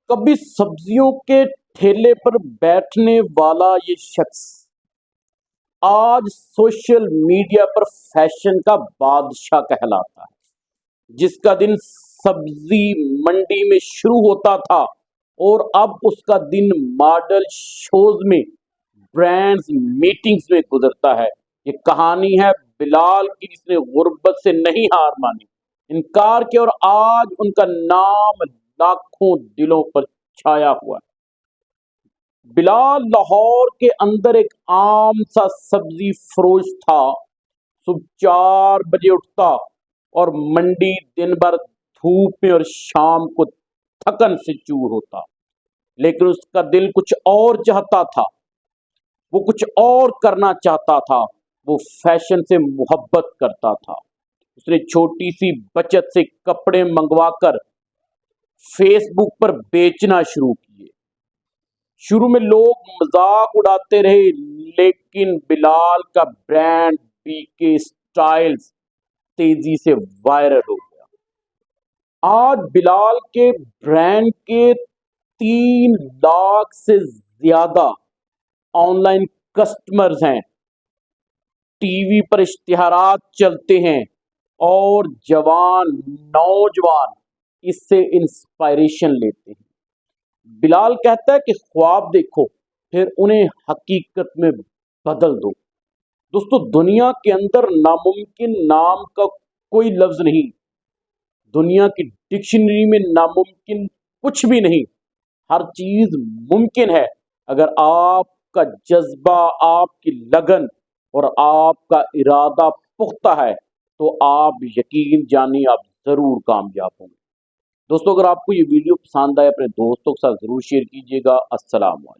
کبھی سبزیوں کے ٹھیلے پر بیٹھنے والا یہ شخص آج سوشل میڈیا پر فیشن کا بادشاہ کہلاتا ہے، جس کا دن سبزی منڈی میں شروع ہوتا تھا اور اب اس کا دن ماڈل شوز میں، برانڈز میٹنگز میں گزرتا ہے۔ یہ کہانی ہے بلال کی، جس نے غربت سے نہیں ہار مانی، انکار کیا، اور آج ان کا نام لاکھوں دلوں پر چھایا ہوا ہے۔ بلال لاہور کے اندر ایک عام سا سبزی فروش تھا۔ صبح 4 بجے اٹھتا اور منڈی دن بھر دھوپ میں، اور شام کو تھکن سے چور ہوتا، لیکن اس کا دل کچھ اور چاہتا تھا، وہ کچھ اور کرنا چاہتا تھا، وہ فیشن سے محبت کرتا تھا۔ اس نے چھوٹی سی بچت سے کپڑے منگوا کر فیس بک پر بیچنا شروع کیے۔ شروع میں لوگ مذاق اڑاتے رہے، لیکن بلال کا برانڈ بی کے اسٹائلز تیزی سے وائرل ہو گیا۔ آج بلال کے برانڈ کے 3 لاکھ سے زیادہ آن لائن کسٹمرز ہیں، ٹی وی پر اشتہارات چلتے ہیں، اور نوجوان اس سے انسپائریشن لیتے ہیں۔ بلال کہتا ہے کہ خواب دیکھو، پھر انہیں حقیقت میں بدل دو۔ دوستو، دنیا کے اندر ناممکن نام کا کوئی لفظ نہیں، دنیا کی ڈکشنری میں ناممکن کچھ بھی نہیں۔ ہر چیز ممکن ہے اگر آپ کا جذبہ، آپ کی لگن اور آپ کا ارادہ پختہ ہے، تو آپ یقین جانیے آپ ضرور کامیاب ہوں گے۔ دوستو، اگر آپ کو یہ ویڈیو پسند آئے، اپنے دوستوں کے ساتھ ضرور شیئر کیجیے گا۔ السلام علیکم۔